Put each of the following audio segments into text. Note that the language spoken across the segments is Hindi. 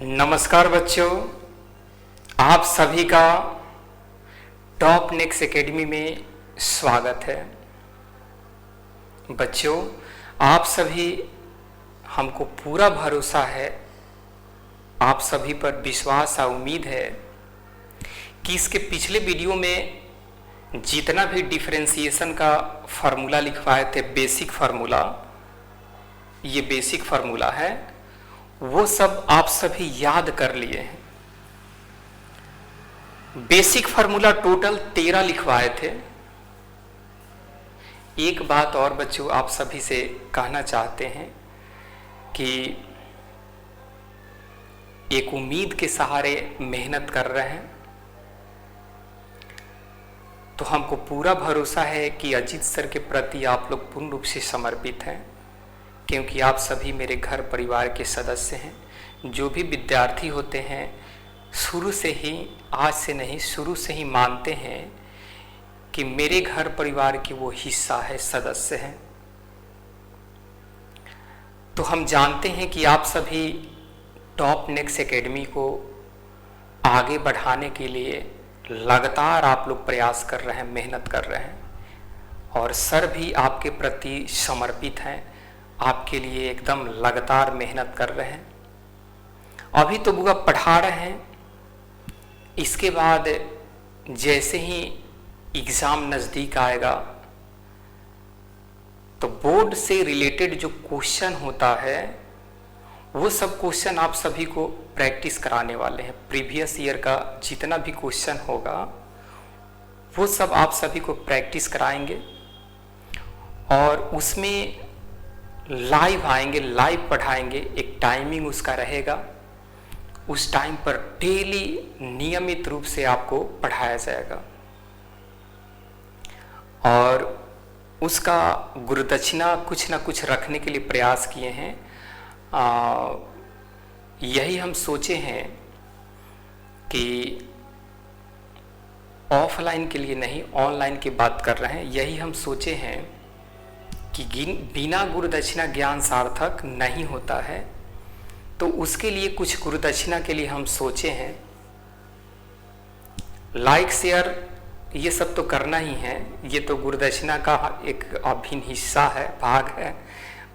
नमस्कार बच्चों, आप सभी का टॉप नेक्स्ट एकेडमी में स्वागत है। बच्चों, आप सभी, हमको पूरा भरोसा है, आप सभी पर विश्वास और उम्मीद है कि इसके पिछले वीडियो में जितना भी डिफरेंशिएशन का फार्मूला लिखवाए थे, बेसिक फार्मूला, ये बेसिक फार्मूला है, वो सब आप सभी याद कर लिए हैं। बेसिक फार्मूला टोटल 13 लिखवाए थे। एक बात और बच्चों आप सभी से कहना चाहते हैं कि एक उम्मीद के सहारे मेहनत कर रहे हैं, तो हमको पूरा भरोसा है कि अजीत सर के प्रति आप लोग पूर्ण रूप से समर्पित हैं, क्योंकि आप सभी मेरे घर परिवार के सदस्य हैं। जो भी विद्यार्थी होते हैं शुरू से ही, आज से नहीं, शुरू से ही मानते हैं कि मेरे घर परिवार की वो हिस्सा है, सदस्य हैं। तो हम जानते हैं कि आप सभी टॉप नेक्स्ट एकेडमी को आगे बढ़ाने के लिए लगातार आप लोग प्रयास कर रहे हैं, मेहनत कर रहे हैं, और सर भी आपके प्रति समर्पित हैं, आपके लिए एकदम लगातार मेहनत कर रहे हैं। अभी तो बुआ पढ़ा रहे हैं, इसके बाद जैसे ही एग्ज़ाम नज़दीक आएगा तो बोर्ड से रिलेटेड जो क्वेश्चन होता है वो सब क्वेश्चन आप सभी को प्रैक्टिस कराने वाले हैं। प्रीवियस ईयर का जितना भी क्वेश्चन होगा वो सब आप सभी को प्रैक्टिस कराएंगे, और उसमें लाइव आएंगे, लाइव पढ़ाएंगे। एक टाइमिंग उसका रहेगा, उस टाइम पर डेली नियमित रूप से आपको पढ़ाया जाएगा, और उसका गुरुदक्षिणा कुछ ना कुछ रखने के लिए प्रयास किए हैं। यही हम सोचे हैं कि ऑफलाइन के लिए नहीं, ऑनलाइन की बात कर रहे हैं। यही हम सोचे हैं कि बिना गुरुदक्षिणा ज्ञान सार्थक नहीं होता है, तो उसके लिए कुछ गुरुदक्षिणा के लिए हम सोचे हैं। लाइक शेयर ये सब तो करना ही है, ये तो गुरुदक्षिणा का एक अभिन्न हिस्सा है, भाग है।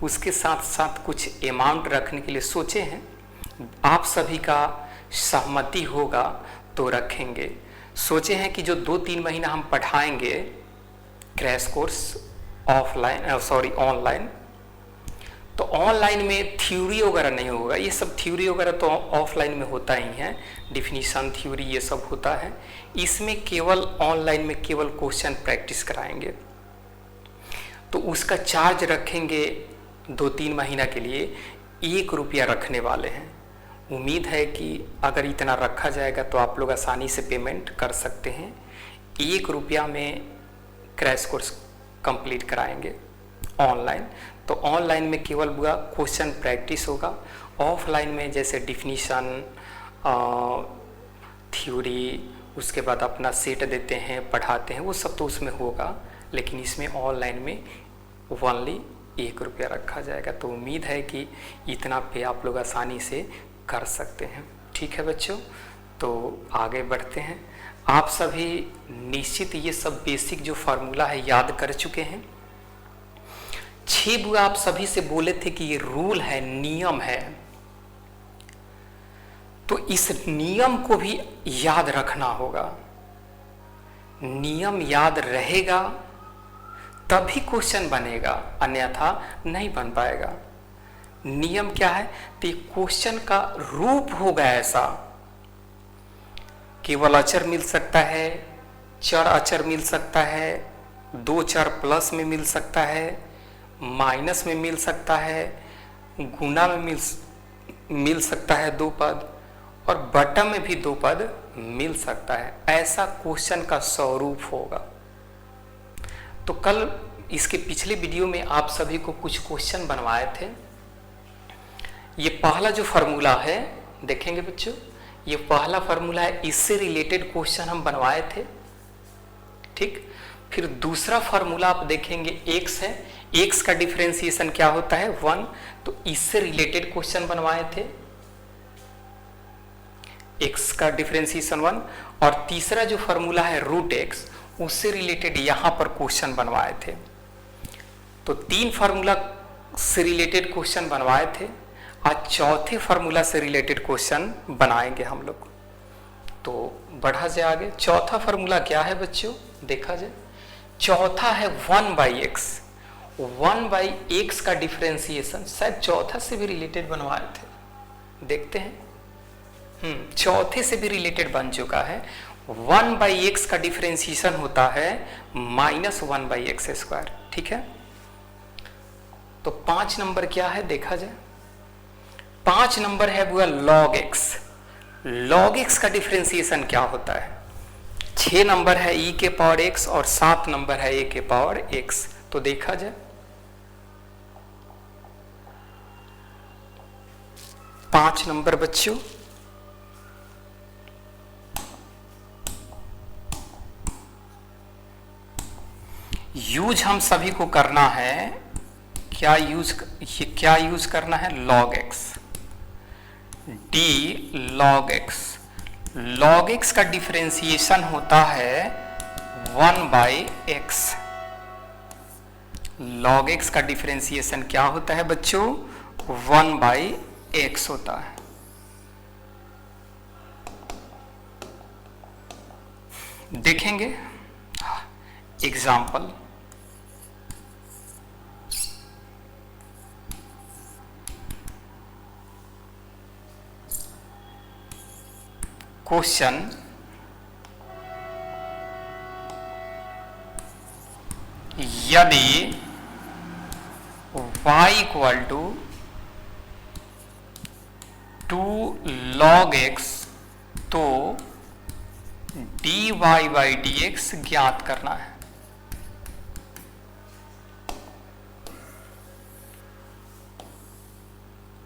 उसके साथ साथ कुछ अमाउंट रखने के लिए सोचे हैं। आप सभी का सहमति होगा तो रखेंगे। सोचे हैं कि जो 2-3 महीना हम पढ़ाएंगे क्रैश कोर्स ऑनलाइन, तो ऑनलाइन में थ्योरी वगैरह नहीं होगा। ये सब थ्योरी वगैरह तो ऑफलाइन में होता ही है, डिफिनीशन थ्योरी ये सब होता है। इसमें केवल ऑनलाइन में केवल क्वेश्चन प्रैक्टिस कराएंगे, तो उसका चार्ज रखेंगे 2-3 महीना के लिए 1 रुपया रखने वाले हैं। उम्मीद है कि अगर इतना रखा जाएगा तो आप लोग आसानी से पेमेंट कर सकते हैं। 1 रुपया में क्रैश कोर्स कंप्लीट कराएंगे ऑनलाइन। तो ऑनलाइन में केवल बुआ क्वेश्चन प्रैक्टिस होगा, ऑफलाइन में जैसे डिफिनीशन, थ्योरी, उसके बाद अपना सेट देते हैं, पढ़ाते हैं, वो सब तो उसमें होगा, लेकिन इसमें ऑनलाइन में ओनली 1 रुपया रखा जाएगा। तो उम्मीद है कि इतना पे आप लोग आसानी से कर सकते हैं। ठीक है बच्चों, तो आगे बढ़ते हैं। आप सभी निश्चित ये सब बेसिक जो फार्मूला है याद कर चुके हैं। 6 बुआ आप सभी से बोले थे कि ये रूल है, नियम है, तो इस नियम को भी याद रखना होगा। नियम याद रहेगा तभी क्वेश्चन बनेगा, अन्यथा नहीं बन पाएगा। नियम क्या है? तो क्वेश्चन का रूप होगा ऐसा, केवल अचर मिल सकता है, चर अचर मिल सकता है, 2 चर प्लस में मिल सकता है, माइनस में मिल सकता है, गुना में मिल सकता है 2 पद, और बटम में भी 2 पद मिल सकता है। ऐसा क्वेश्चन का स्वरूप होगा। तो कल इसके पिछले वीडियो में आप सभी को कुछ क्वेश्चन बनवाए थे। ये पहला जो फार्मूला है देखेंगे बच्चों, ये पहला फार्मूला है, इससे रिलेटेड क्वेश्चन हम बनवाए थे। ठीक, फिर दूसरा फार्मूला आप देखेंगे x है, x का डिफरेंशिएशन क्या होता है 1, तो इससे रिलेटेड क्वेश्चन बनवाए थे। x का डिफरेंशिएशन 1, और तीसरा जो फॉर्मूला है रूट x, उससे रिलेटेड यहाँ पर क्वेश्चन बनवाए थे। तो 3 फार्मूला से रिलेटेड क्वेश्चन बनवाए थे, आज चौथे फार्मूला से रिलेटेड क्वेश्चन बनाएंगे हम लोग। तो बढ़ा जाए आगे। चौथा फार्मूला क्या है बच्चों, देखा जाए। चौथा है 1/x। 1/x का डिफरेंशिएशन शायद चौथा से भी रिलेटेड बनवाए थे, देखते हैं। चौथे से भी रिलेटेड बन चुका है। 1/x का डिफरेंशिएशन होता है -1/x²। ठीक है, तो 5 नंबर क्या है देखा जाए। 5 नंबर है वो log x। log x का डिफरेंशिएशन क्या होता है। 6 नंबर है e के पावर x और 7 नंबर है a के पावर x। तो देखा जाए 5 नंबर बच्चों, यूज हम सभी को करना है, क्या यूज करना है, log x। d log x। log x का डिफरेंशिएशन होता है 1/x। log x का डिफरेंशिएशन क्या होता है बच्चों, 1/x होता है। देखेंगे एग्जाम्पल। क्वेश्चन यदि y equal to 2 log x तो dy/dx ज्ञात करना है।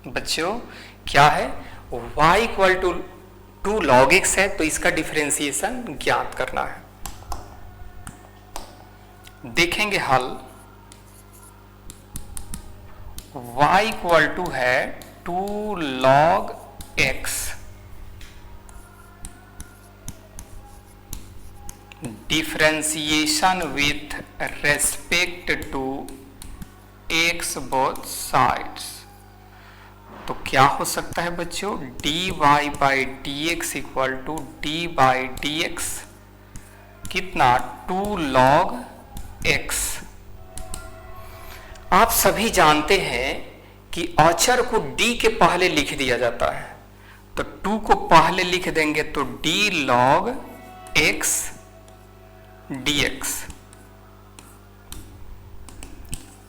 बच्चों क्या है, y equal to 2 log x है, तो इसका डिफरेंशिएशन ज्ञात करना है। देखेंगे हल। y इक्वल टू है 2 log x, differentiation with respect to x both sides. तो क्या हो सकता है बच्चों, dy/dx इक्वल टू d/dx कितना, 2 log x। आप सभी जानते हैं कि अचर को d के पहले लिख दिया जाता है, तो 2 को पहले लिख देंगे तो d log x dx।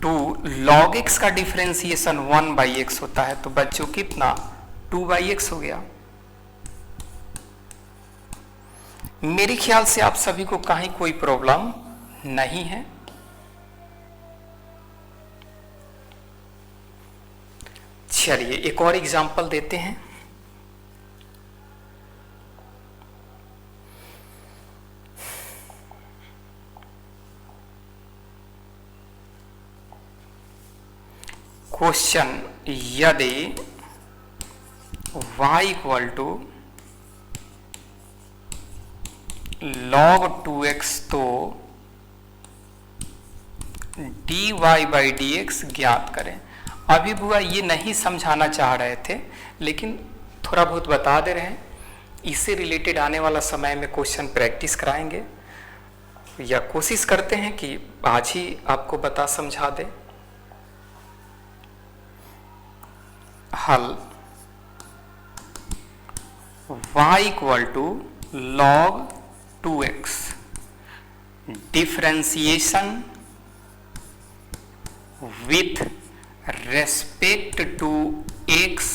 2 log x का डिफरेंशिएशन 1/x होता है, तो बच्चों कितना, 2/x हो गया। मेरे ख्याल से आप सभी को कहीं कोई प्रॉब्लम नहीं है। चलिए एक और एग्जांपल देते हैं। क्वेश्चन यदि y equal to log 2x तो dy/dx ज्ञात करें। अभी बुआ ये नहीं समझाना चाह रहे थे, लेकिन थोड़ा बहुत बता दे रहे हैं। इससे रिलेटेड आने वाला समय में क्वेश्चन प्रैक्टिस कराएंगे, या कोशिश करते हैं कि आज ही आपको बता समझा दे। हल y equal to log 2x, differentiation with respect to x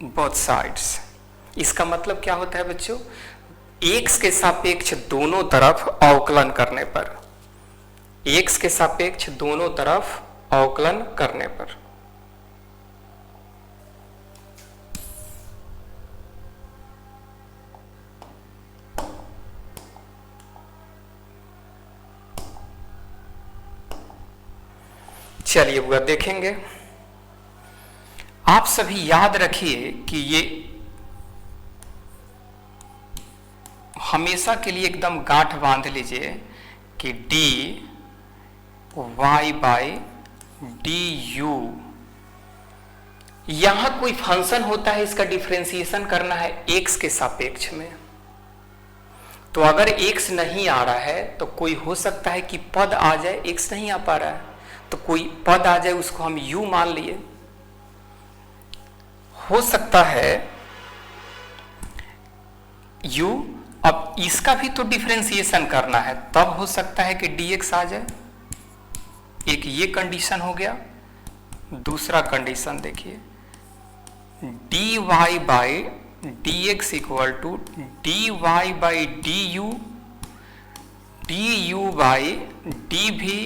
both sides. इसका मतलब क्या होता है बच्चों, x के सापेक्ष दोनों तरफ अवकलन करने पर, x के सापेक्ष दोनों तरफ अवकलन करने पर। चलिए बुआ देखेंगे। आप सभी याद रखिए कि ये हमेशा के लिए एकदम गांठ बांध लीजिए कि d y by d u, यहां कोई फंक्शन होता है, इसका डिफरेंशिएशन करना है एक्स के सापेक्ष में। तो अगर एक्स नहीं आ रहा है तो कोई हो सकता है कि पद आ जाए, एक्स नहीं आ पा रहा है तो कोई पद आ जाए, उसको हम u मान लिए। हो सकता है u, अब इसका भी तो डिफरेंशिएशन करना है, तब हो सकता है कि dx आ जाए। एक ये कंडीशन हो गया। दूसरा कंडीशन देखिए, dy by dx equal to dy by du, du by d भी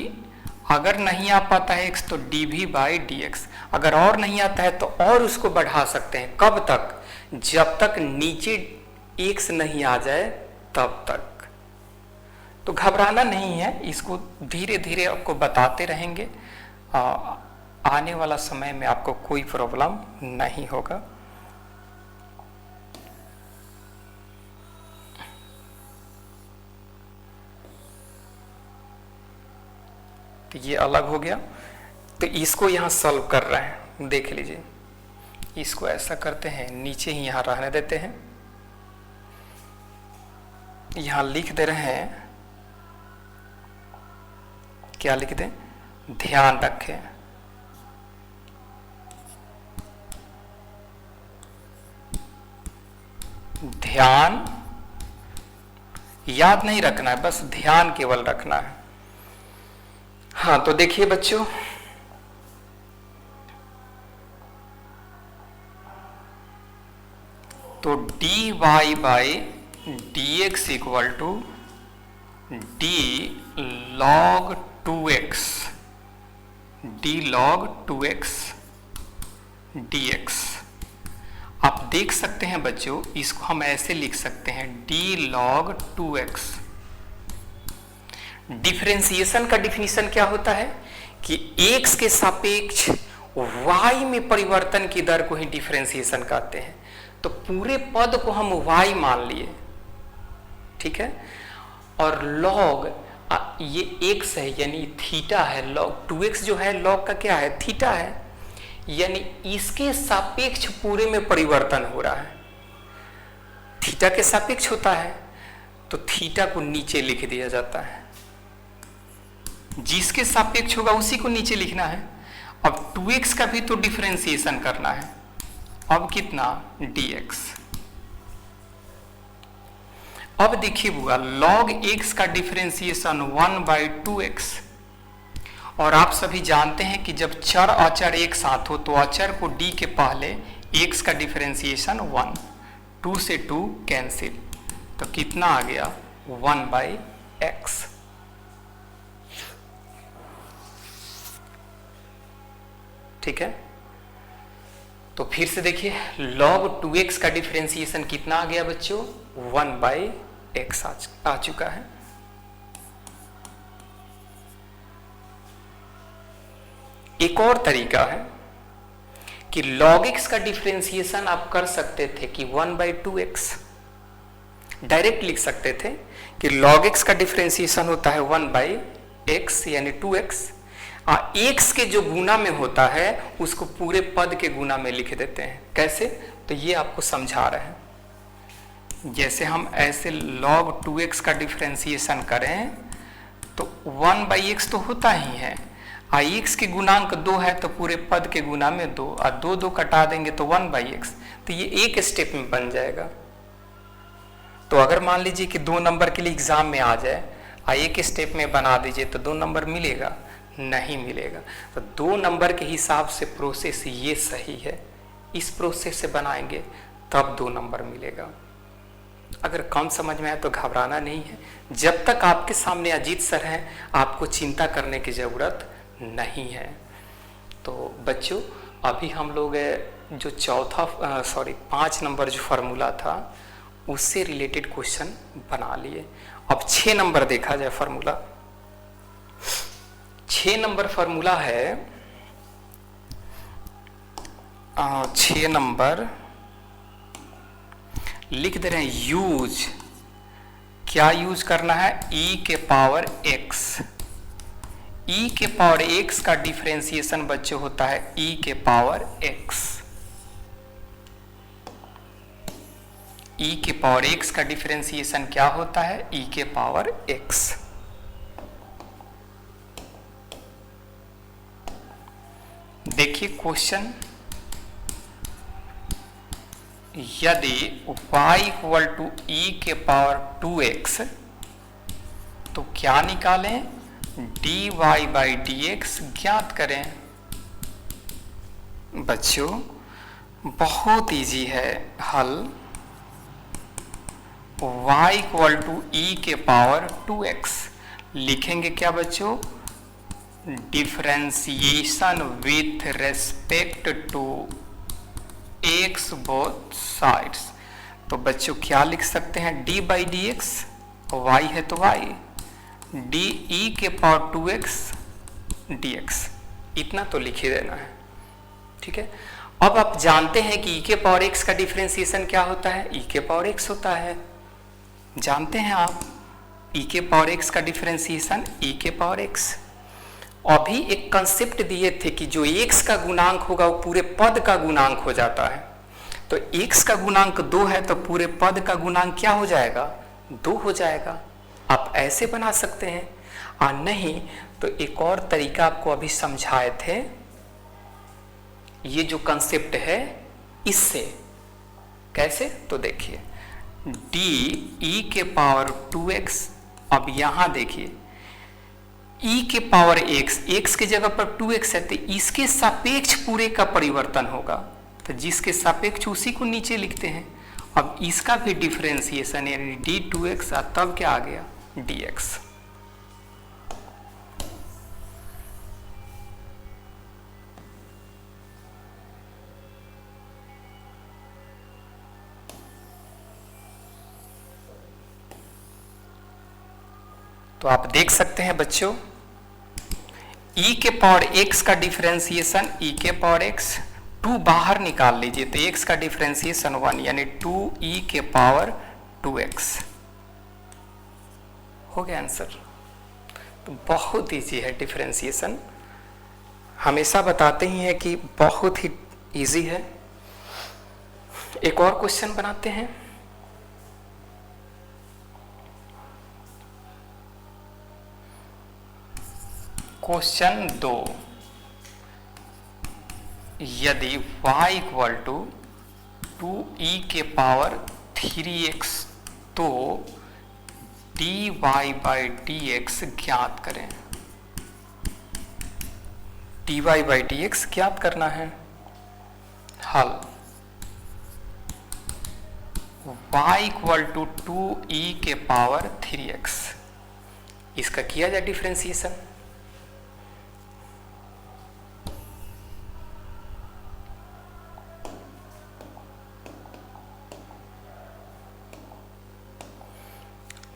अगर नहीं आ पाता है x तो dv बाई dx, अगर और नहीं आता है तो और उसको बढ़ा सकते हैं। कब तक? जब तक नीचे x नहीं आ जाए तब तक। तो घबराना नहीं है, इसको धीरे धीरे आपको बताते रहेंगे। आने वाला समय में आपको कोई प्रॉब्लम नहीं होगा। तो ये अलग हो गया। तो इसको यहां सॉल्व कर रहे हैं, देख लीजिए। इसको ऐसा करते हैं, नीचे ही यहां रहने देते हैं, यहां लिख दे रहे हैं, क्या लिख दें? ध्यान रखें, ध्यान याद नहीं रखना है, बस ध्यान केवल रखना है। हाँ, तो देखिए बच्चों, तो dy by dx equal to d log 2x, d log 2x dx। आप देख सकते हैं बच्चों, इसको हम ऐसे लिख सकते हैं, d log 2x। डिफरेंशिएशन का डिफिनीशन क्या होता है कि x के सापेक्ष y में परिवर्तन की दर को ही डिफरेंशिएशन कहते हैं। तो पूरे पद को हम y मान लिए, ठीक है, और log ये x है यानी थीटा है, log 2x जो है log का क्या है? थीटा है, यानी इसके सापेक्ष पूरे में परिवर्तन हो रहा है, थीटा के सापेक्ष होता है, तो थीटा को नीचे लिख दिया जाता है, जिसके सापेक्ष होगा उसी को नीचे लिखना है। अब 2x का भी तो डिफरेंशिएशन करना है, अब कितना? dx। अब देखिए बुआ, log x का डिफरेंशिएशन 1/2x, और आप सभी जानते हैं कि जब चर अचर एक साथ हो तो अचर को d के पहले x का डिफरेंशिएशन 1, 2 से 2 कैंसिल, तो कितना आ गया? 1/x। ठीक है, तो फिर से देखिए, log 2x का डिफरेंशिएशन कितना आ गया बच्चों? 1/x आ चुका है। एक और तरीका है कि log x का डिफरेंशिएशन आप कर सकते थे कि 1/2x, डायरेक्ट लिख सकते थे कि log x का डिफरेंशिएशन होता है 1/x यानी 2x, x के जो गुना में होता है उसको पूरे पद के गुना में लिख देते हैं। कैसे? तो ये आपको समझा रहे हैं। जैसे हम ऐसे log 2x का डिफरेंशिएशन करें तो 1/x तो होता ही है, x के गुणांक 2 है तो पूरे पद के गुना में 2, और 2 कटा देंगे तो 1/x, तो ये एक स्टेप में बन जाएगा। तो अगर मान लीजिए कि 2 नंबर के लिए एग्जाम में आ जाए, एक स्टेप में बना दीजिए तो 2 नंबर मिलेगा? नहीं मिलेगा। तो 2 नंबर के हिसाब से प्रोसेस ये सही है, इस प्रोसेस से बनाएंगे तब 2 नंबर मिलेगा। अगर कम समझ में आए तो घबराना नहीं है, जब तक आपके सामने अजीत सर हैं आपको चिंता करने की जरूरत नहीं है। तो बच्चों, अभी हम लोग जो 5 नंबर जो फार्मूला था उससे रिलेटेड क्वेश्चन बना लिए। अब 6 नंबर देखा जाए फार्मूला। 6 नंबर फार्मूला है, 6 नंबर लिख दे रहे हैं। यूज, क्या यूज करना है? e के पावर x। e के पावर x का डिफरेंशिएशन बच्चों होता है e के पावर x। e के पावर x का डिफरेंशिएशन क्या होता है? e के पावर x। देखिए क्वेश्चन, यदि y इक्वल टू e के पावर 2x तो क्या निकालें? dy बाई dx ज्ञात करें। बच्चों बहुत इजी है हल। y इक्वल टू e के पावर 2x लिखेंगे क्या बच्चों? Differentiation with respect to x both sides. तो बच्चों क्या लिख सकते हैं? d by d x, y है तो y, डी ई के पावर 2x dx, इतना तो लिख ही देना है। ठीक है। अब आप जानते हैं कि e के पावर x का डिफरेंशिएशन क्या होता है? e के पावर x होता है। जानते हैं आप e के पावर x का डिफरेंशिएशन e के पावर x। अभी एक कंसेप्ट दिए थे कि जो x का गुणांक होगा वो पूरे पद का गुणांक हो जाता है। तो x का गुणांक 2 है तो पूरे पद का गुणांक क्या हो जाएगा? 2 हो जाएगा। आप ऐसे बना सकते हैं, और नहीं तो एक और तरीका आपको अभी समझाए थे। ये जो कंसेप्ट है इससे कैसे, तो देखिए डी ई के पावर 2x। अब यहां देखिए e के पावर x के जगह पर 2x है तो इसके सापेक्ष पूरे का परिवर्तन होगा, तो जिसके सापेक्ष उसी को नीचे लिखते हैं। अब इसका भी डिफरेंशिएशन यानी d2x, तब क्या आ गया? dx। तो आप देख सकते हैं बच्चों e के पावर x का डिफरेंशिएशन e के पावर x, 2 बाहर निकाल लीजिए तो x का डिफरेंशिएशन 1 यानी 2e के पावर 2x हो गया आंसर। तो बहुत इजी है डिफरेंशिएशन, हमेशा बताते ही हैं कि बहुत ही इजी है। एक और क्वेश्चन बनाते हैं। क्वेश्चन 2, यदि y इक्वल टू 2e के पावर 3x तो dy बाई dx ज्ञात करें। dy बाई dx ज्ञात करना है। हल, y इक्वल टू 2e के पावर 3x, इसका किया जाए डिफरेंशिएशन।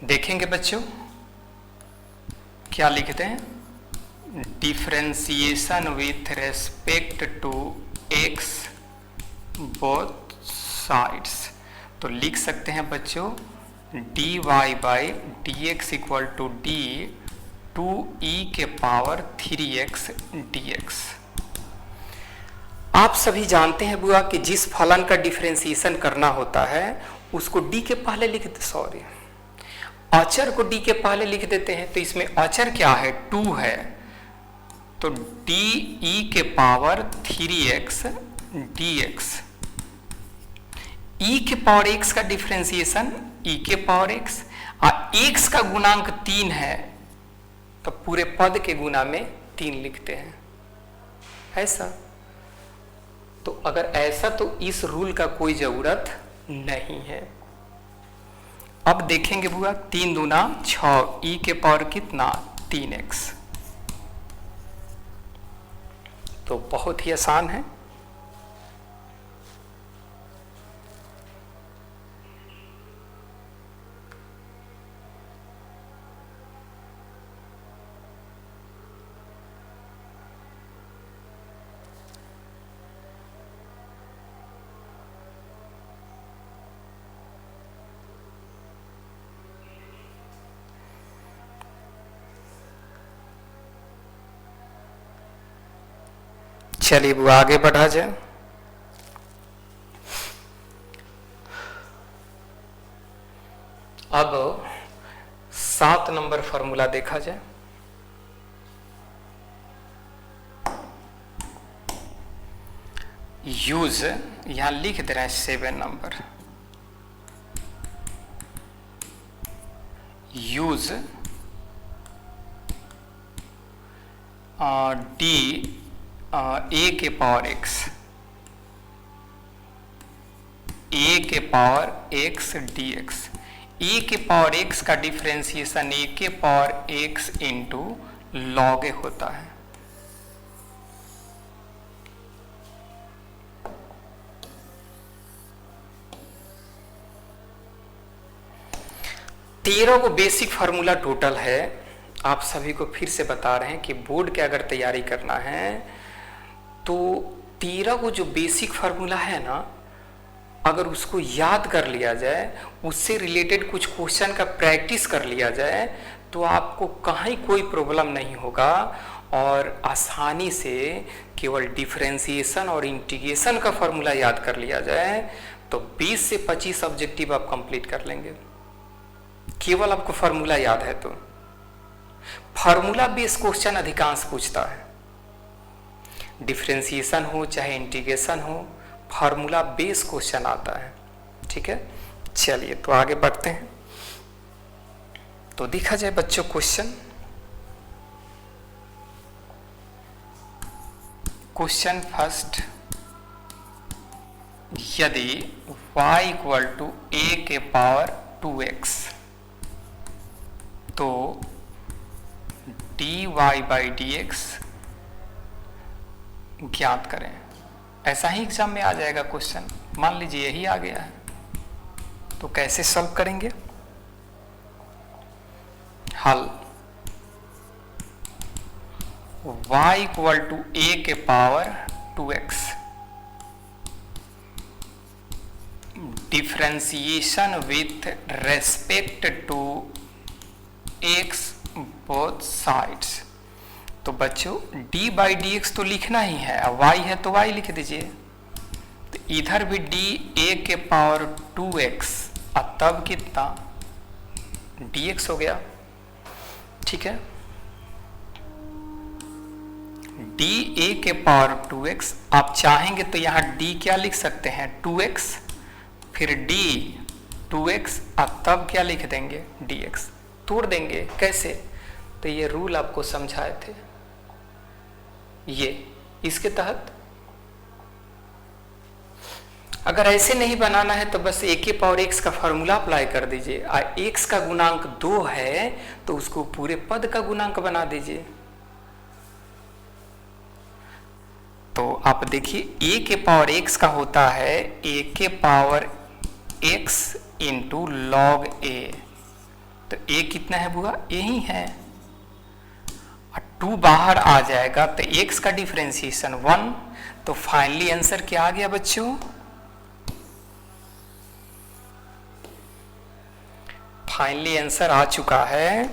देखेंगे बच्चों क्या लिखते हैं? Differentiation with respect to x both sides. तो लिख सकते हैं बच्चों dy by d x equal to d 2e के पावर 3x dx। आप सभी जानते हैं बुआ कि जिस फलन का डिफरेंशिएशन करना होता है उसको d के पहले लिख दे, सॉरी अचर को d के पहले लिख देते हैं। तो इसमें अचर क्या है? 2 है, तो डी के पावर 3x dx। e के पावर x का डिफरेंशिएशन e के पावर x, और x का गुणांक 3 है तो पूरे पद के गुना में 3 लिखते हैं, ऐसा। तो अगर ऐसा तो इस रूल का कोई जरूरत नहीं है। अब देखेंगे बुआ 3 दूना 6, e के पावर कितना? 3x। तो बहुत ही आसान है। चलिए वो आगे बढ़ा जाए। अब 7 नंबर फॉर्मूला देखा जाए। यूज, यहां लिख दे रहे हैं 7 नंबर। यूज डी ए के पावर एक्स, ए के पावर एक्स डी एक्स। ए के पावर एक्स का डिफरेंशिएशन ए के पावर एक्स इंटू लॉग ए होता है। तेरह को बेसिक फार्मूला टोटल है। आप सभी को फिर से बता रहे हैं कि बोर्ड के अगर तैयारी करना है तो 13 को जो बेसिक फार्मूला है ना, अगर उसको याद कर लिया जाए, उससे रिलेटेड कुछ क्वेश्चन का प्रैक्टिस कर लिया जाए, तो आपको कहीं कोई प्रॉब्लम नहीं होगा और आसानी से केवल डिफरेंशिएशन और इंटीग्रेशन का फार्मूला याद कर लिया जाए तो 20 से 25 ऑब्जेक्टिव आप कंप्लीट कर लेंगे। केवल आपको फार्मूला याद है तो। फार्मूला बेस्ड क्वेश्चन अधिकांश पूछता है, डिफरेंशिएशन हो चाहे इंटीग्रेशन हो, फार्मूला बेस्ड क्वेश्चन आता है। ठीक है, चलिए तो आगे बढ़ते हैं। तो देखा जाए बच्चों क्वेश्चन। क्वेश्चन फर्स्ट, यदि y इक्वल टू a के पावर 2x तो dy बाई dx ज्ञात करें। ऐसा ही एग्जाम में आ जाएगा क्वेश्चन। मान लीजिए यही आ गया है तो कैसे सॉल्व करेंगे? हल, y इक्वल टू a के power 2x, differentiation with respect to x both sides. तो बच्चों d बाई डी एक्स तो लिखना ही है, अब y है तो y लिख दीजिए। तो इधर भी d a के पावर 2x और तब कितना dx हो गया। ठीक है, d a के पावर 2x, आप चाहेंगे तो यहाँ d क्या लिख सकते हैं 2x, फिर d 2x और तब क्या लिख देंगे dx, तोड़ देंगे। कैसे? तो ये रूल आपको समझाए थे, ये इसके तहत। अगर ऐसे नहीं बनाना है तो बस a के पावर x का फॉर्मूला अप्लाई कर दीजिए। x का गुणांक 2 है तो उसको पूरे पद का गुणांक बना दीजिए। तो आप देखिए a के पावर x का होता है a के power x into log a। तो a कितना है बुआ? a ही है, और 2 बाहर आ जाएगा तो x का डिफरेंशिएशन 1। तो फाइनली आंसर क्या आ गया बच्चों? फाइनली आंसर आ चुका है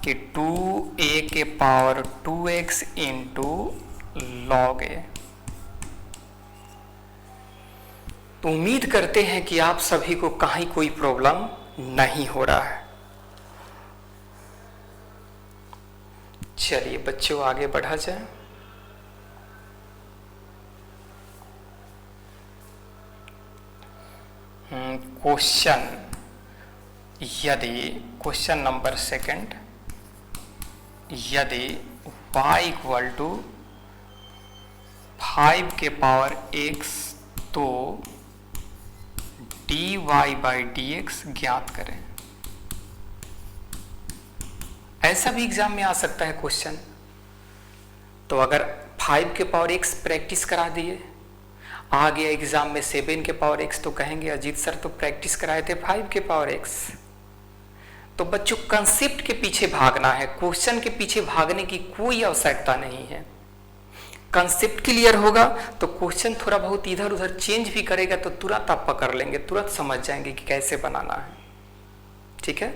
कि 2a के power 2x into log a। तो उम्मीद करते हैं कि आप सभी को कहीं कोई प्रॉब्लम नहीं हो रहा है। चलिए बच्चों आगे बढ़ा जाए। क्वेश्चन, यदि क्वेश्चन नंबर 2, यदि y इक्वल टू 5 के पावर x तो dy बाई dx ज्ञात करें। ऐसा भी एग्जाम में आ सकता है क्वेश्चन। तो अगर 5 के पावर x प्रैक्टिस करा दिए, आ गया एग्जाम में 7 के पावर x, तो कहेंगे अजीत सर तो प्रैक्टिस कराए थे 5 के पावर x। तो बच्चों कंसेप्ट के पीछे भागना है, क्वेश्चन के पीछे भागने की कोई आवश्यकता नहीं है। कंसेप्ट क्लियर होगा तो क्वेश्चन थोड़ा बहुत इधर उधर चेंज भी करेगा तो तुरंत आप पकड़ लेंगे, तुरंत समझ जाएंगे कि कैसे बनाना है। ठीक है,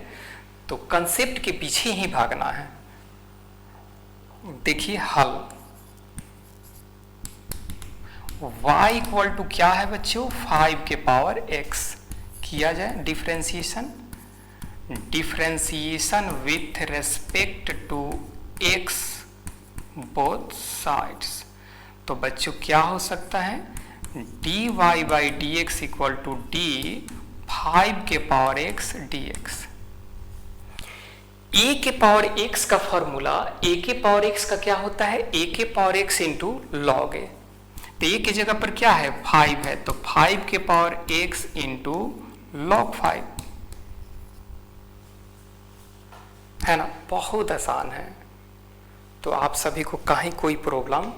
तो कंसेप्ट के पीछे ही भागना है। देखिए हल, y इक्वल टू क्या है बच्चों, 5 के पावर x। किया जाए differentiation, differentiation with respect to x both sides. तो बच्चों क्या हो सकता है, dy by d x equal to d 5 के पावर x dx। a के पावर x का फॉर्मूला, a के पावर x का क्या होता है, a के power x into log a. तो a की जगह पर क्या है, 5 है, तो 5 के पावर x इंटू लॉग 5, है ना, बहुत आसान है। तो आप सभी को कहीं कोई प्रॉब्लम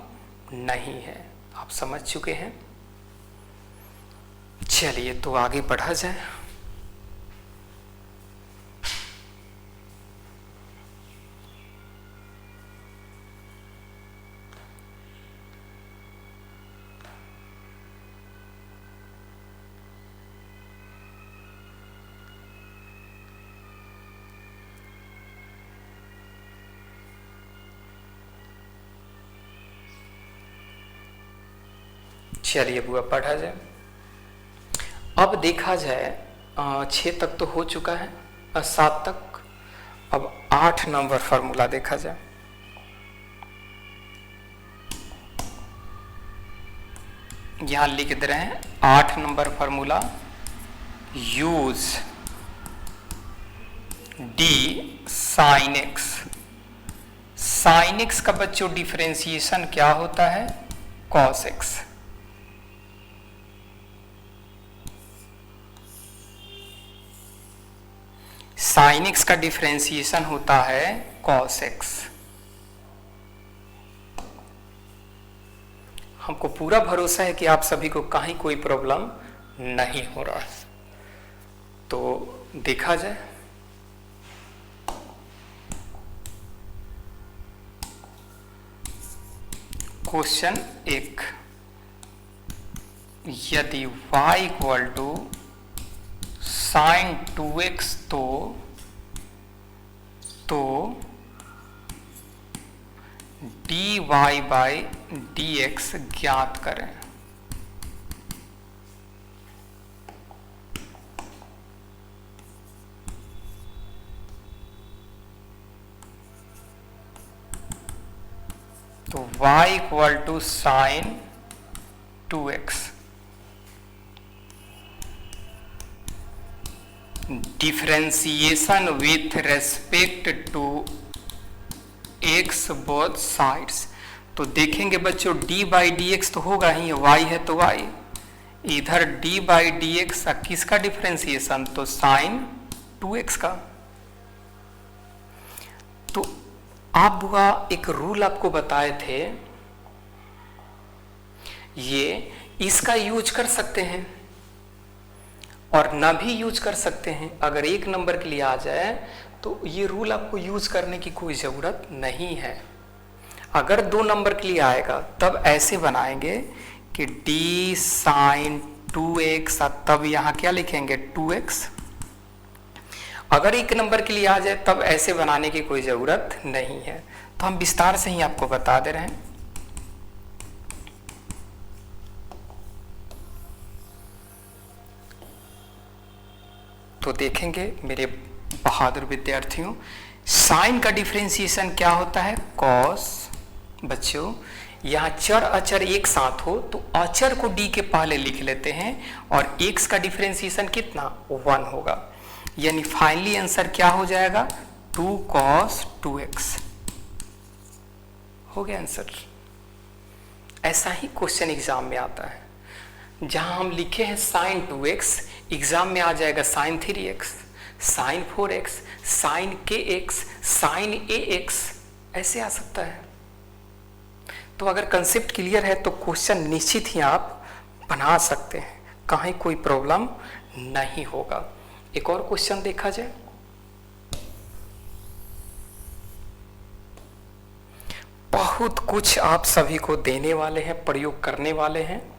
नहीं है, आप समझ चुके हैं। चलिए तो आगे बढ़ा जाए। चलिए बुआ पढ़ा जाए। अब देखा जाए 6 तक तो हो चुका है, 7 तक। अब 8 नंबर फार्मूला देखा जाए। यहां लिख दे रहे हैं 8 number formula, use D sine x. Sign x का बच्चों डिफरेंशिएशन क्या होता है, कॉस एक्स। साइन एक्स का डिफरेंशिएशन होता है कॉस एक्स। हमको पूरा भरोसा है कि आप सभी को कहीं कोई प्रॉब्लम नहीं हो रहा है। तो देखा जाए, क्वेश्चन 1, यदि y equal to sine 2x तो dy बाई dx ज्ञात करें। तो y equal to sine 2x, differentiation with respect to x both sides. तो देखेंगे बच्चों d बाई डी एक्स तो होगा ही, y है तो y, इधर d बाई डी एक्स किसका डिफरेंशिएशन, तो साइन 2x का। तो आप बुआ एक रूल आपको बताए थे, ये इसका यूज कर सकते हैं और ना भी यूज कर सकते हैं। अगर 1 नंबर के लिए आ जाए तो ये रूल आपको यूज करने की कोई ज़रूरत नहीं है। अगर 2 नंबर के लिए आएगा तब ऐसे बनाएंगे कि d साइन 2x, तब यहाँ क्या लिखेंगे 2x। अगर 1 नंबर के लिए आ जाए तब ऐसे बनाने की कोई ज़रूरत नहीं है। तो हम विस्तार से ही आपको बता दे रहे हैं। तो देखेंगे मेरे बहादुर विद्यार्थियों, साइन का डिफरेंशिएशन क्या होता है, कॉस। बच्चों यहाँ चर अचर एक साथ हो तो अचर को d के पहले लिख लेते हैं और x का डिफरेंशिएशन कितना 1 होगा, यानी फाइनली आंसर क्या हो जाएगा 2 cos 2x हो गया आंसर। ऐसा ही क्वेश्चन एग्जाम में आता है, जहां हम लिखे हैं साइन 2x, एग्जाम में आ जाएगा sine 3x, sine 4x, sine kx, sine ax, ऐसे आ सकता है। तो अगर कंसेप्ट क्लियर है तो क्वेश्चन निश्चित ही आप बना सकते हैं, कहीं कोई प्रॉब्लम नहीं होगा। एक और क्वेश्चन देखा जाए। बहुत कुछ आप सभी को देने वाले हैं, प्रयोग करने वाले हैं।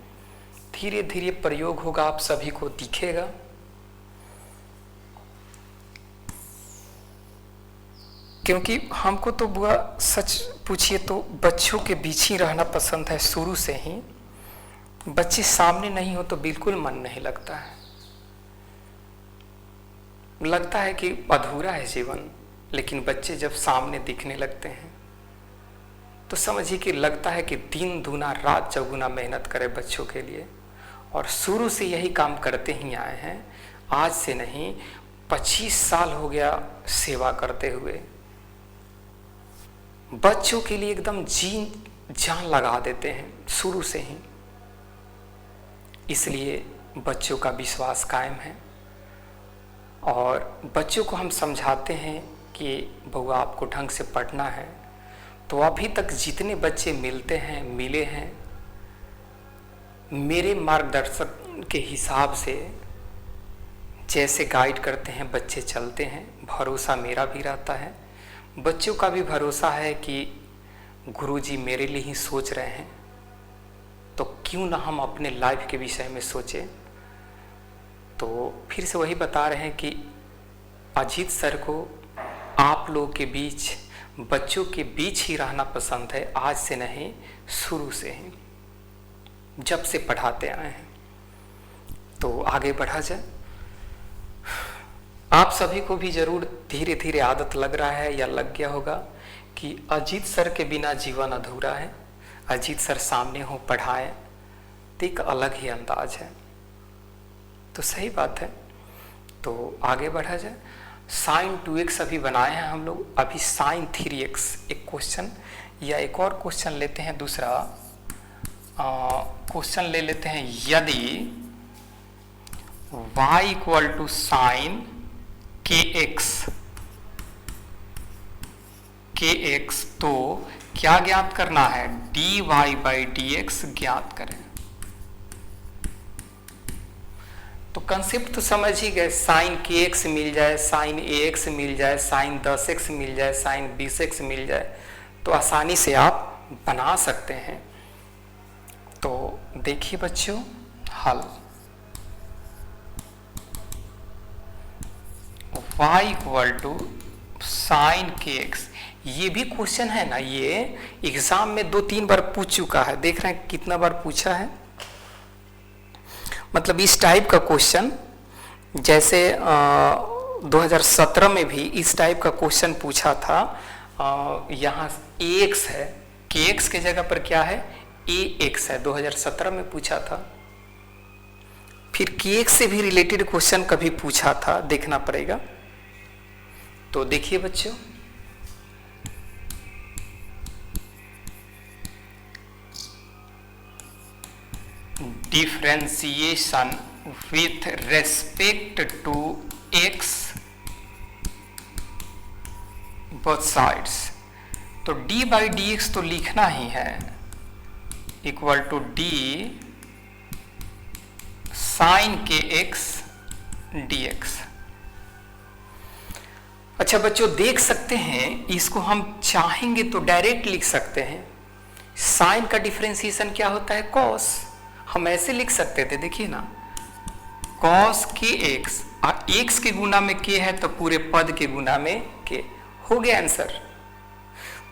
धीरे धीरे प्रयोग होगा, आप सभी को दिखेगा। क्योंकि हमको तो बुआ सच पूछिए तो बच्चों के बीच ही रहना पसंद है शुरू से ही। बच्चे सामने नहीं हो तो बिल्कुल मन नहीं लगता है, लगता है कि अधूरा है जीवन। लेकिन बच्चे जब सामने दिखने लगते हैं तो समझिए कि लगता है कि दिन दूना रात चौगुना मेहनत करें बच्चों के लिए, और शुरू से यही काम करते ही आए हैं। आज से नहीं, 25 साल हो गया सेवा करते हुए। बच्चों के लिए एकदम जी जान लगा देते हैं शुरू से ही, इसलिए बच्चों का विश्वास कायम है। और बच्चों को हम समझाते हैं कि बउआ आपको ढंग से पढ़ना है, तो अभी तक जितने बच्चे मिले हैं मेरे मार्गदर्शक के हिसाब से जैसे गाइड करते हैं बच्चे चलते हैं। भरोसा मेरा भी रहता है, बच्चों का भी भरोसा है कि गुरुजी मेरे लिए ही सोच रहे हैं, तो क्यों ना हम अपने लाइफ के विषय में सोचें। तो फिर से वही बता रहे हैं कि अजीत सर को आप लोगों के बीच, बच्चों के बीच ही रहना पसंद है, आज से नहीं शुरू से ही, जब से पढ़ाते आए हैं। तो आगे बढ़ा जाए। आप सभी को भी जरूर धीरे धीरे आदत लग रहा है या लग गया होगा कि अजीत सर के बिना जीवन अधूरा है। अजीत सर सामने हो पढ़ाए तो एक अलग ही अंदाज है, तो सही बात है। तो आगे बढ़ा जाए। साइन 2x अभी बनाए हैं हम लोग, अभी साइन 3x एक क्वेश्चन या एक और क्वेश्चन लेते हैं। दूसरा क्वेश्चन ले लेते हैं, यदि y equal to sine kx तो क्या ज्ञात करना है, dy बाई dx ज्ञात करें। तो कंसेप्ट तो समझ ही गए, साइन kx मिल जाए, साइन ax मिल जाए, साइन 10x मिल जाए, साइन 20x मिल जाए, तो आसानी से आप बना सकते हैं। तो देखिए बच्चों, हल y equal to sine kx, ये भी क्वेश्चन है ना, ये एग्जाम में 2-3 बार पूछ चुका है। देख रहे हैं कितना बार पूछा है, मतलब इस टाइप का क्वेश्चन, जैसे 2017 में भी इस टाइप का क्वेश्चन पूछा था। यहाँ ax है, kx के जगह पर क्या है, ax है, 2017 में पूछा था। फिर kx से भी रिलेटेड क्वेश्चन कभी पूछा था, देखना पड़ेगा। तो देखिए बच्चों, differentiation with respect to x both sides, तो d बाई डी एक्स तो लिखना ही है, equal to d sine kx dx। अच्छा बच्चों, देख सकते हैं, इसको हम चाहेंगे तो डायरेक्ट लिख सकते हैं। साइन का डिफरेंशिएशन क्या होता है, कॉस। हम ऐसे लिख सकते थे, देखिए ना, कॉस kx, और x के गुना में k है तो पूरे पद के गुना में k, हो गया आंसर।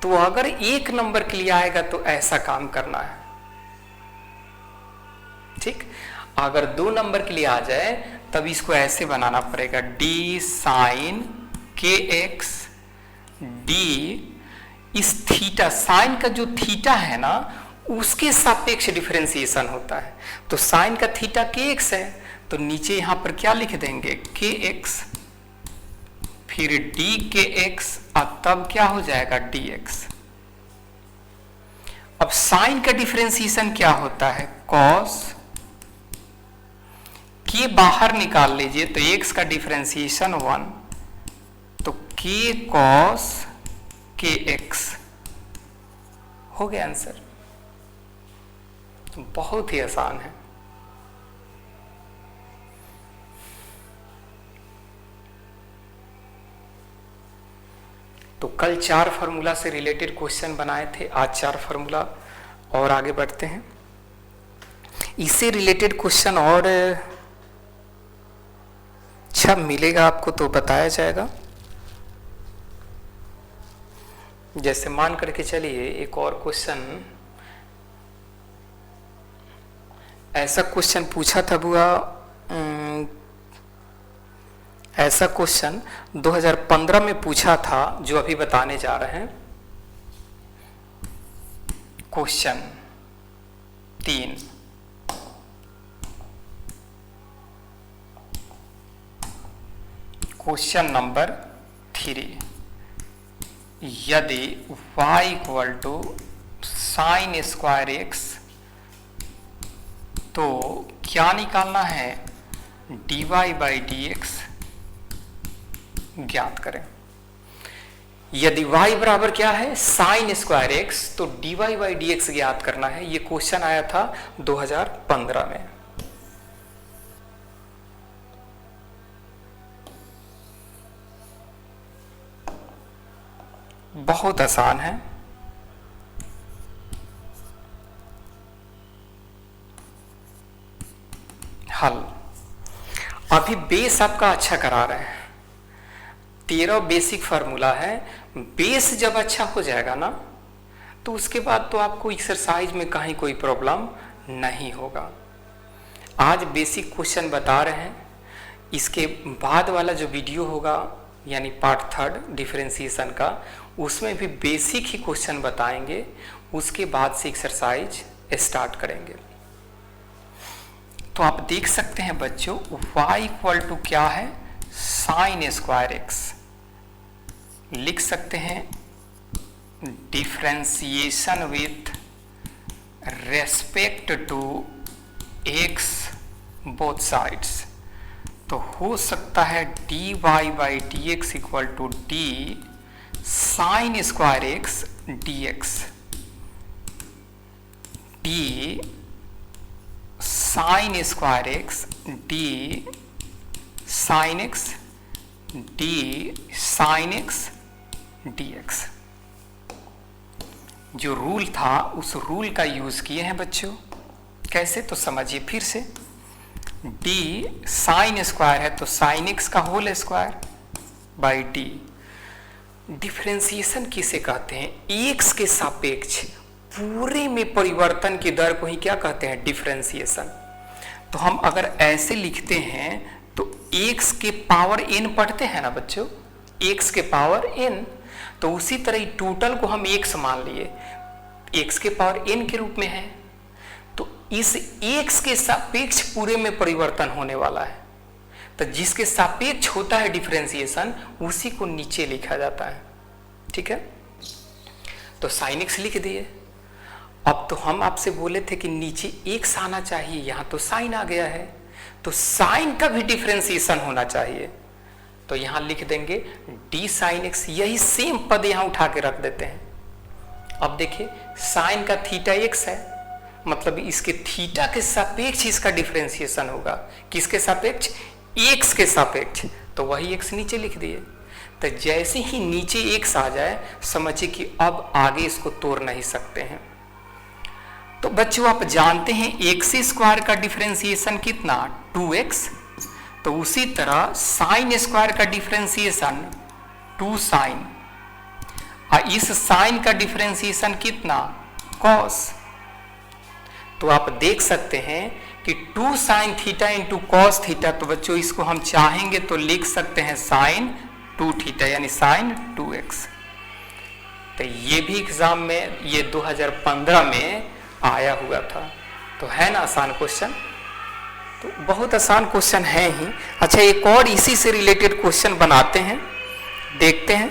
तो अगर 1 नंबर के लिए आएगा तो ऐसा काम करना है, ठीक। अगर 2 नंबर के लिए आ जाए तब इसको ऐसे बनाना पड़ेगा, d साइन kx d, इस थीटा, साइन का जो थीटा है ना उसके सापेक्ष डिफरेंशिएशन होता है। तो साइन का थीटा kx है, तो नीचे यहां पर क्या लिख देंगे, kx, फिर dkx, और तब क्या हो जाएगा, dx। अब साइन का डिफरेंशिएशन क्या होता है, cos, k बाहर निकाल लीजिए तो x का डिफरेंशिएशन 1, तो k cos kx हो गया आंसर। बहुत ही आसान है। तो कल 4 फार्मूला से रिलेटेड क्वेश्चन बनाए थे, आज 4 फार्मूला और आगे बढ़ते हैं। इससे रिलेटेड क्वेश्चन और अच्छा मिलेगा आपको तो बताया जाएगा। जैसे मान करके चलिए एक और क्वेश्चन ऐसा क्वेश्चन पूछा था बुआ, ऐसा क्वेश्चन 2015 में पूछा था जो अभी बताने जा रहे हैं। क्वेश्चन 3, क्वेश्चन नंबर 3, यदि y equal to sine square x तो क्या निकालना है, dy बाई डी एक्स ज्ञात करें। यदि y बराबर क्या है, साइन स्क्वायर एक्स, तो dy बाई डी एक्स ज्ञात करना है। ये क्वेश्चन आया था 2015 में। बहुत आसान है। हल अभी बेस आपका अच्छा करा रहे हैं। 13 बेसिक फार्मूला है। बेस जब अच्छा हो जाएगा ना तो उसके बाद तो आपको एक्सरसाइज में कहीं कोई प्रॉब्लम नहीं होगा। आज बेसिक क्वेश्चन बता रहे हैं, इसके बाद वाला जो वीडियो होगा यानी पार्ट 3 डिफरेंशिएशन का, उसमें भी बेसिक ही क्वेश्चन बताएंगे। उसके बाद से एक्सरसाइज स्टार्ट करेंगे। तो आप देख सकते हैं बच्चों, y इक्वल टू क्या है, साइन स्क्वायर एक्स। लिख सकते हैं differentiation with respect to x both sides. तो हो सकता है dy by d x equal to d sine square x d x, d sine square x d sine x d sine x d x. जो रूल था उस रूल का यूज किए हैं बच्चों। कैसे, तो समझिए फिर से। डी साइन स्क्वायर है तो साइन एक्स का whole square by d. Differentiation किसे कहते हैं, एक्स के सापेक्ष पूरे में परिवर्तन की दर को ही क्या कहते हैं, डिफरेंशिएशन। तो हम अगर ऐसे लिखते हैं तो x के पावर n पढ़ते हैं ना बच्चों, x के पावर n, तो उसी तरह टोटल को हम x मान लिए, x के पावर n के रूप में है। तो इस x के सापेक्ष पूरे में परिवर्तन होने वाला है। तो जिसके सापेक्ष होता है डिफरेंशिएशन उसी को नीचे लिखा जाता है। ठीक है, तो साइन x लिख दिए। अब तो हम आपसे बोले थे कि नीचे x आना चाहिए, यहां तो साइन आ गया है, तो साइन का भी डिफरेंशिएशन होना चाहिए। तो यहां लिख देंगे डी साइन x, यही सेम पद यहां उठा के रख देते हैं। अब देखिए साइन का थीटा x है, मतलब इसके थीटा के सापेक्ष इसका डिफरेंशिएशन होगा। किसके सापेक्ष, x के सापेक्ष, तो वही x नीचे लिख दिए। तो जैसे ही नीचे x आ जाए समझिए कि अब आगे इसको तोड़ नहीं सकते हैं। तो बच्चों आप जानते हैं एक्स स्क्वायर का डिफरेंशिएशन कितना, 2x। तो उसी तरह साइन स्क्वायर का डिफरेंशिएशन 2 साइन, और इस साइन का डिफरेंशिएशन कितना, cos। तो आप देख सकते हैं कि 2 sine theta into cos theta. तो बच्चों इसको हम चाहेंगे तो लिख सकते हैं साइन 2 थीटा यानी साइन 2x। तो ये भी एग्जाम में, ये 2015 में आया हुआ था। तो है ना आसान क्वेश्चन, तो बहुत आसान क्वेश्चन है ही। अच्छा एक और इसी से रिलेटेड क्वेश्चन बनाते हैं, देखते हैं।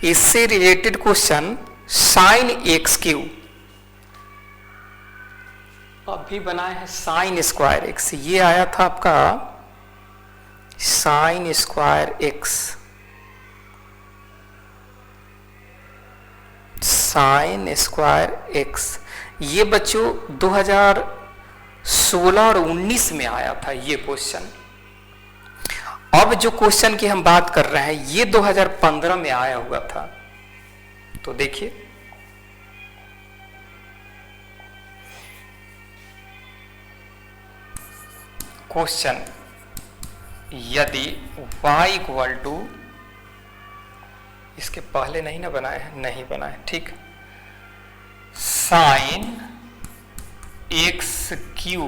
इससे related question sign x Q, अभी बनाए हैं साइन स्क्वायर एक्स। ये आया था आपका sign square x, sign square x. ये बच्चों 2016 और 19 में आया था ये क्वेश्चन। अब जो क्वेश्चन की हम बात कर रहे हैं ये 2015 में आया हुआ था। तो देखिए क्वेश्चन, यदि y इक्वल टू, इसके पहले नहीं ना बनाए हैं, नहीं बनाए, ठीक, साइन एक्स क्यू,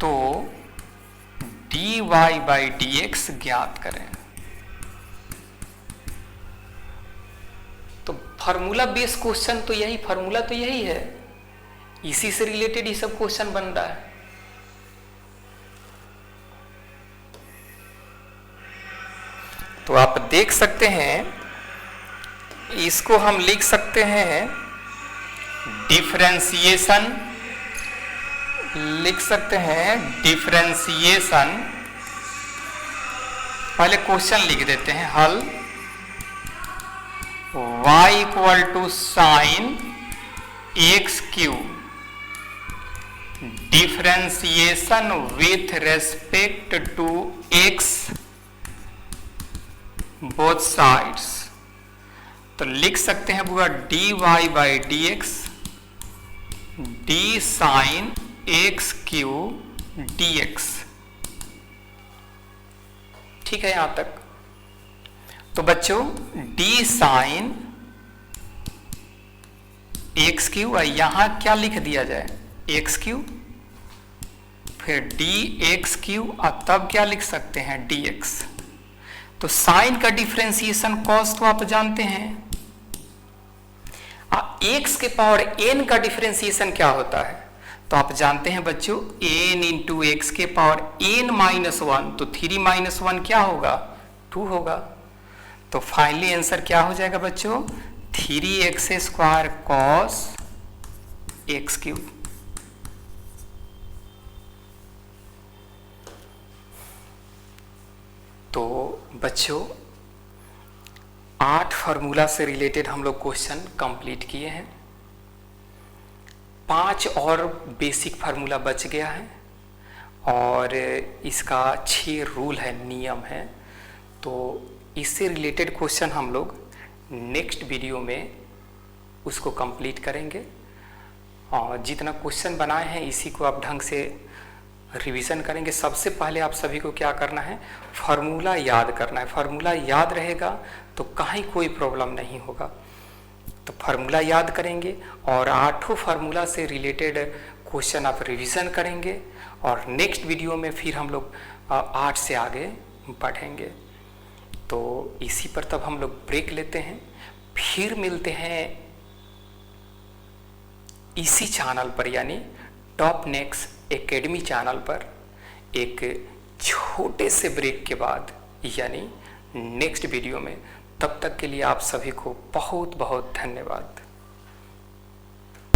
तो dy बाई dx ज्ञात करें। तो फार्मूला बेस क्वेश्चन तो यही, फार्मूला तो यही है, इसी से रिलेटेड ही सब क्वेश्चन बन रहा है। तो आप देख सकते हैं, इसको हम लिख सकते हैं डिफरेंशिएशन, लिख सकते हैं डिफरेंशिएशन। पहले क्वेश्चन लिख देते हैं, हल y equal to sine x q differentiation with respect to x both sides. तो लिख सकते हैं पूरा dy by dx d sine x q dx। ठीक है यहां तक। तो बच्चों d साइन एक्स क्यू, यहां क्या लिख दिया जाए, एक्स क्यू, फिर डी एक्स क्यू, और तब क्या लिख सकते हैं dx। तो साइन का डिफरेंशिएशन कॉस तो आप जानते हैं, एक्स के पावर n का डिफरेंशिएशन क्या होता है, तो आप जानते हैं बच्चों n इंटू एक्स के पावर n माइनस वन, तो 3 माइनस वन क्या होगा, 2 होगा। तो फाइनली आंसर क्या हो जाएगा बच्चों, 3x square cos x cube. तो बच्चों 8 फार्मूला से रिलेटेड हम लोग क्वेश्चन कंप्लीट किए हैं, 5 और बेसिक फार्मूला बच गया है, और इसका 6 रूल है, नियम है। तो इससे रिलेटेड क्वेश्चन हम लोग नेक्स्ट वीडियो में उसको कंप्लीट करेंगे, और जितना क्वेश्चन बनाए हैं इसी को आप ढंग से रिवीजन करेंगे। सबसे पहले आप सभी को क्या करना है, फार्मूला याद करना है। फार्मूला याद रहेगा तो कहीं कोई प्रॉब्लम नहीं होगा। तो फार्मूला याद करेंगे और 8 फार्मूला से रिलेटेड क्वेश्चन आप रिवीजन करेंगे, और नेक्स्ट वीडियो में फिर हम लोग 8 से आगे बढ़ेंगे। तो इसी पर तब हम लोग ब्रेक लेते हैं, फिर मिलते हैं इसी चैनल पर, यानी टॉप नेक्स्ट एकेडमी चैनल पर, एक छोटे से ब्रेक के बाद, यानी नेक्स्ट वीडियो में। तब तक के लिए आप सभी को बहुत बहुत धन्यवाद।